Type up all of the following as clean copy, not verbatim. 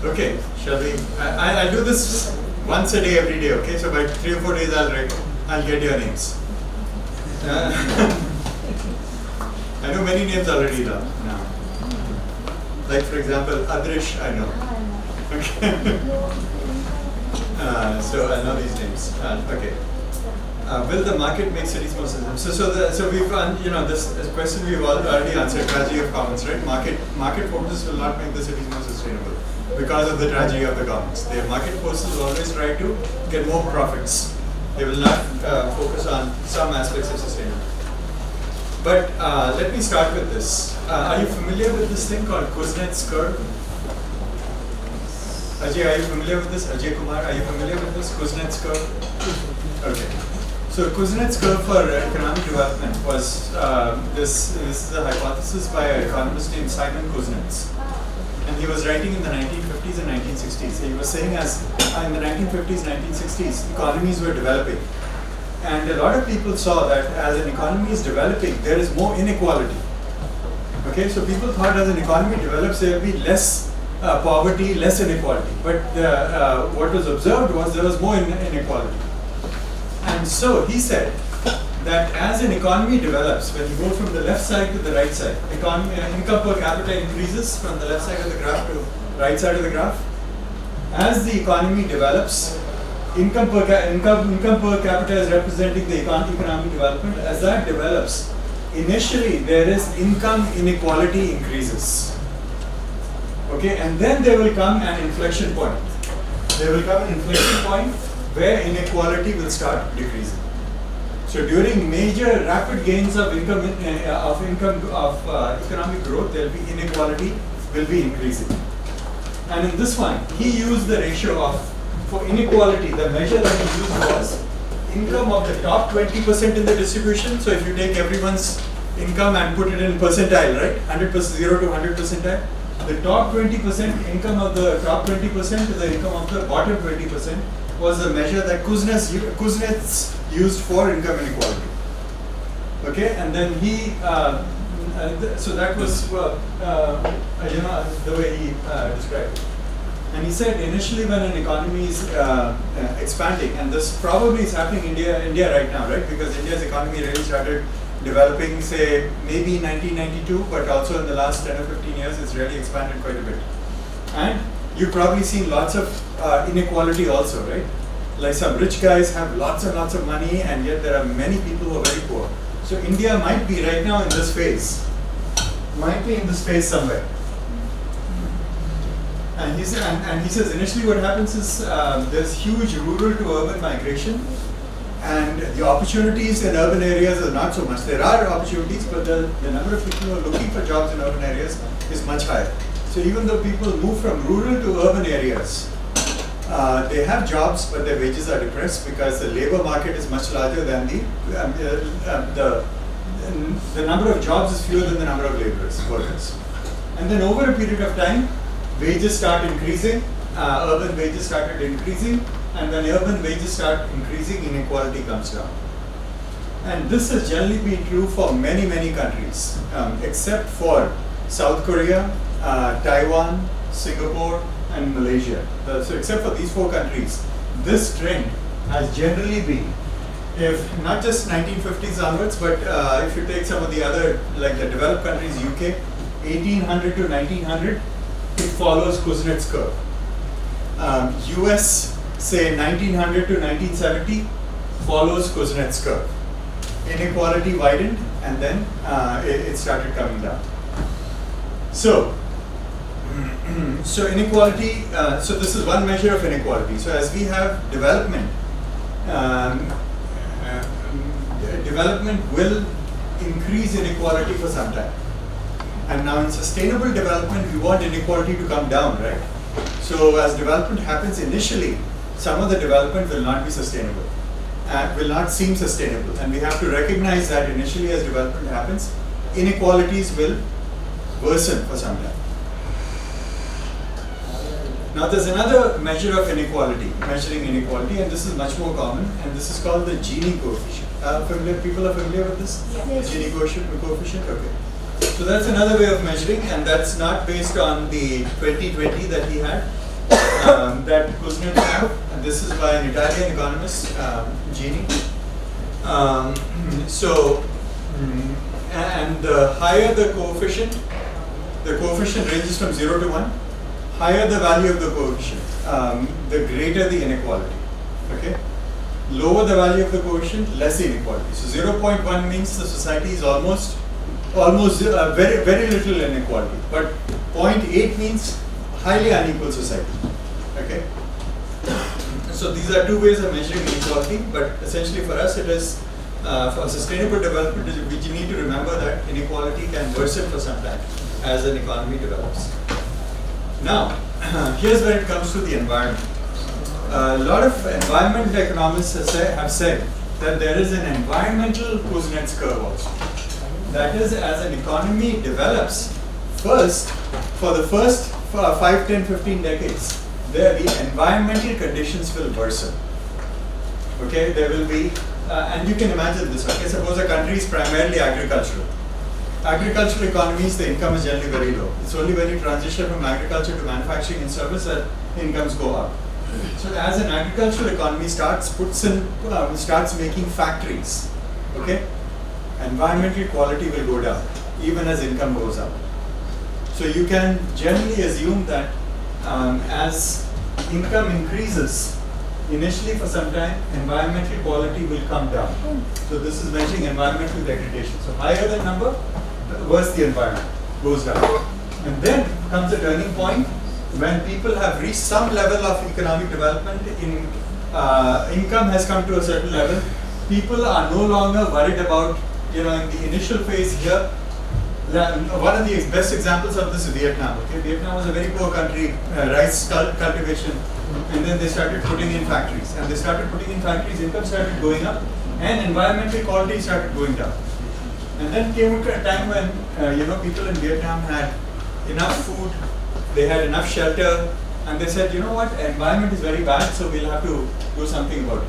Okay, shall we? I do this once a day, every day. Okay, so by 3 or 4 days, I'll get your names. I know many names already now. Like for example, Adrish, I know. Okay. So I know these names. Okay. Will the market make cities more sustainable? So we've this question we've already answered. Tragedy of commons, right? Market forces will not make the cities more sustainable because of the tragedy of the commons. The market forces will always try to get more profits. They will not focus on some aspects of sustainability. But let me start with this. Are you familiar with this thing called Kuznets curve? Ajay, are you familiar with this? Ajay Kumar, are you familiar with this Kuznets curve? Okay. So Kuznets curve for economic development was this is a hypothesis by an economist named Simon Kuznets. And he was writing in the 1950s and 1960s. He was saying as in the 1950s, 1960s, economies were developing. And a lot of people saw that as an economy is developing, there is more inequality. Okay, so people thought as an economy develops, there will be less poverty, less inequality. But what was observed was there was more inequality. And so he said that as an economy develops, when you go from the left side to the right side, income per capita increases from the left side of the graph to right side of the graph. As the economy develops, income per capita is representing the economic development. As that develops, initially there is income inequality increases. Okay, and then there will come an inflection point. There will come an inflection point where inequality will start decreasing. So during major rapid gains of economic growth, there will be inequality will be increasing. And in this one, he used the ratio of, for inequality, the measure that he used was income of the top 20% in the distribution. So if you take everyone's income and put it in percentile, right? 100%, 0 to 100 percentile. The top 20% income of the top 20% to the income of the bottom 20% was the measure that Kuznets used for income inequality. Okay, and then he, so that was the way he described it. And he said initially when an economy is expanding, and this probably is happening in India right now, right? Because India's economy really started developing, say, maybe in 1992, but also in the last 10 or 15 years, it's really expanded quite a bit. And you've probably seen lots of inequality also, right? Like some rich guys have lots and lots of money, and yet there are many people who are very poor. So India might be right now in this phase, somewhere. And he says initially what happens is there's huge rural to urban migration, and the opportunities in urban areas are not so much. There are opportunities, but the number of people who are looking for jobs in urban areas is much higher. So even though people move from rural to urban areas, they have jobs, but their wages are depressed because the labor market is much larger than the number of jobs is fewer than the number of workers. And then over a period of time, wages start increasing, urban wages started increasing, and when urban wages start increasing, inequality comes down. And this has generally been true for many, many countries, except for South Korea, Taiwan, Singapore, and Malaysia. So except for these 4 countries, this trend has generally been, if not just 1950s onwards, but if you take some of the other, like the developed countries, UK, 1800 to 1900, it follows Kuznets curve. US, say 1900 to 1970, follows Kuznets curve. Inequality widened, and then it started coming down. So inequality, so this is one measure of inequality. So as we have development, development will increase inequality for some time. And now in sustainable development, we want inequality to come down, right? So as development happens initially, some of the development will not be sustainable, will not seem sustainable. And we have to recognize that initially as development happens, inequalities will worsen for some time. Now there's another measure of inequality, measuring inequality, and this is much more common, and this is called the Gini coefficient. People are familiar with this? Yes. The Gini coefficient, okay. So that's another way of measuring, and that's not based on the 2020 that he had. that Kuznetsov, and this is by an Italian economist, Gini. And the higher the coefficient ranges from 0 to 1, higher the value of the coefficient, the greater the inequality. Okay? Lower the value of the coefficient, less the inequality. So 0.1 means the society is almost very, very little inequality. But 0.8 means highly unequal society. Okay? So these are two ways of measuring inequality, but essentially for us it is, for sustainable development, we need to remember that inequality can worsen for some time as an economy develops. Now, here's where it comes to the environment. A lot of environmental economists have said that there is an environmental Kuznets curve also. That is, as an economy develops, for the first 5, 10, 15 decades, the environmental conditions will worsen. Okay, there will be, and you can imagine this, okay, suppose a country is primarily agricultural. Agricultural economies, the income is generally very low. It's only when you transition from agriculture to manufacturing and service that incomes go up. So as an agricultural economy starts making factories, okay, environmental quality will go down, even as income goes up. So you can generally assume that as income increases, initially for some time, environmental quality will come down. So this is measuring environmental degradation. So higher the number, worse the environment goes down. And then comes a turning point when people have reached some level of economic development, income has come to a certain level, people are no longer worried about, in the initial phase here, one of the best examples of this is Vietnam. Okay? Vietnam was a very poor country, rice cultivation, and then they started putting in factories. And they started putting in factories, income started going up, and environmental quality started going down. And then came a time when people in Vietnam had enough food, they had enough shelter, and they said, you know what, environment is very bad, so we'll have to do something about it.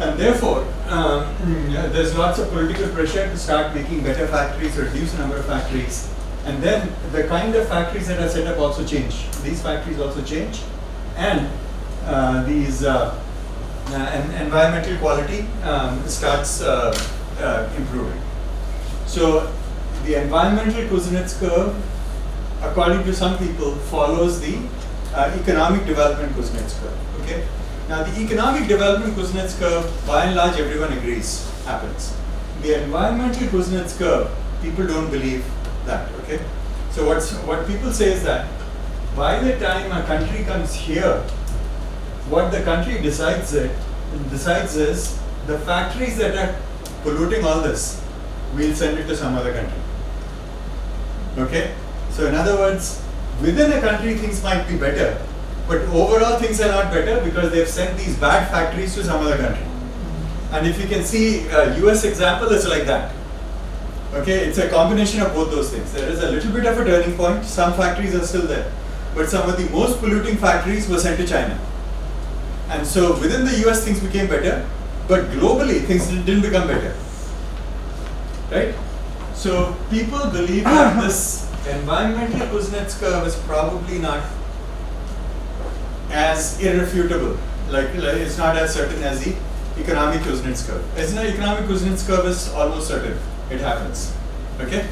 And therefore, there's lots of political pressure to start making better factories, reduce the number of factories. And then the kind of factories that are set up also change. These factories also change. And environmental quality starts improving. So the environmental Kuznets curve, according to some people, follows the economic development Kuznets curve. Okay? Now the economic development Kuznets curve, by and large, everyone agrees happens. The environmental Kuznets curve, people don't believe that. Okay, so what people say is that by the time a country comes here, what the country decides is the factories that are polluting all this, we'll send it to some other country. Okay, so in other words, within a country things might be better, but overall things are not better because they've sent these bad factories to some other country. And if you can see US example, it's like that. Okay, it's a combination of both those things. There is a little bit of a turning point, some factories are still there, but some of the most polluting factories were sent to China. And so within the US things became better, but globally things didn't become better. Right? So people believe that this environmental Kuznets curve is probably not as irrefutable, like it's not as certain as the economic Kuznets curve. As the economic Kuznets curve is almost certain, it happens. Okay?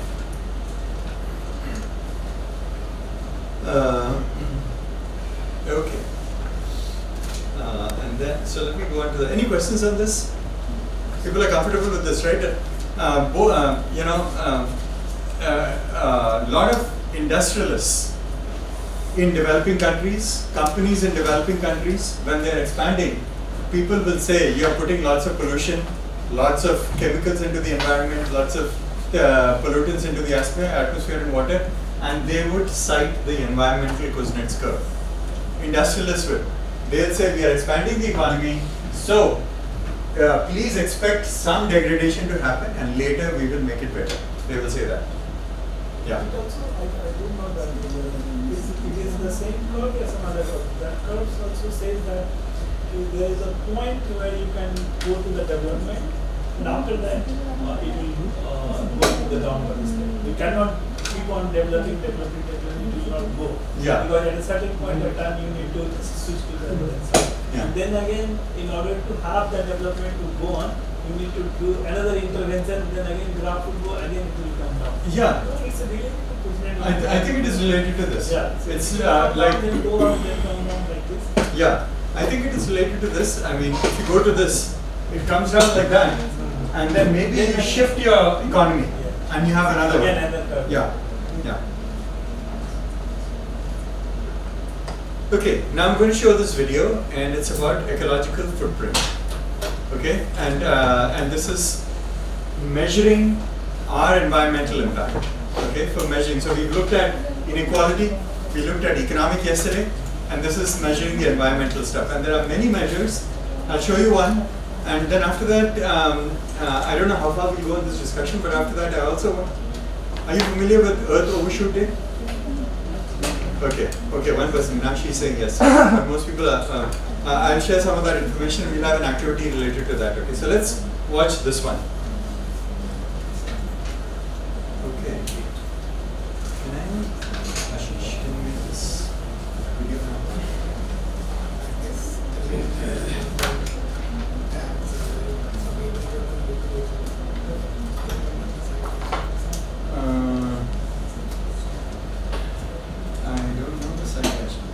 Okay. And then, so let me go on to any questions on this? People are comfortable with this, right? A lot of industrialists in developing countries, companies in developing countries, when they're expanding, people will say you're putting lots of pollution, lots of chemicals into the environment, lots of pollutants into the atmosphere and water, and they would cite the environmental Kuznets curve. Industrialists will. They'll say we are expanding the economy, so please expect some degradation to happen and later we will make it better. They will say that. Yeah. It also, I do know that it is the same curve as some other curve. That curve also says that there is a point where you can go to the development, and after that it will go to the downward step. You cannot keep on developing, it will not go. Yeah. Because at a certain point of time you need to switch to the other side. Yeah. And then again, in order to have the development to go on, you need to do another intervention, then again graph will go, again it will come down. Yeah. So it's a related to I think it is related to this. Yeah. So It's like like, then go on, then come down like this. yeah, I think it is related to this. I mean, if you go to this, it comes down like that, and then maybe you shift your economy, and you have another Again one. another curve. Yeah, yeah. Okay, now I'm going to show this video, and it's about ecological footprint. Okay, and this is measuring our environmental impact. Okay, for measuring. So we've looked at inequality, we looked at economic yesterday, and this is measuring the environmental stuff. And there are many measures. I'll show you one, and then after that, I don't know how far we'll go in this discussion, but after that, I also want. Are you familiar with Earth Overshoot Day? Okay, okay, one person. Now she's saying yes. But most people are. I'll share some of that information. We'll have an activity related to that. Okay, so let's watch this one. Okay. Can I, Ashish, can you make this video now? I don't know the site actually.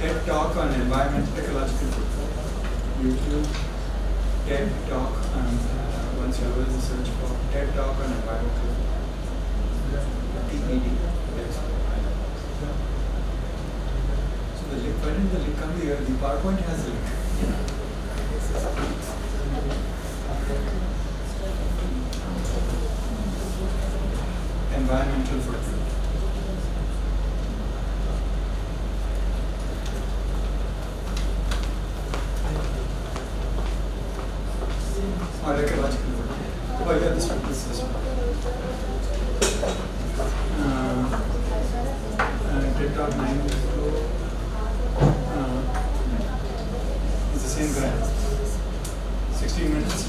TED Talk on environmental ecological footprint. YouTube. TED Talk on, once you go in the search for TED Talk on environmental TED. So the link, why didn't the link come here? The PowerPoint has a link. Environmental footprint. Or ecological footprint. Oh yeah, this one. TED Talk 9 years ago. It's the same guy. 16 minutes.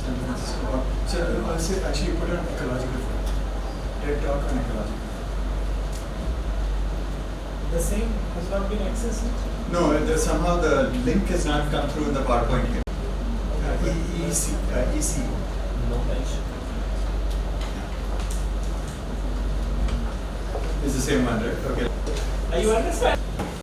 San Francisco. So I'll say actually put on ecological footprint. TED Talk on ecological. The same has not been accessed. No, somehow the link has not come through in the PowerPoint here. EC. No mention. It's the same one, right? Okay. You understand?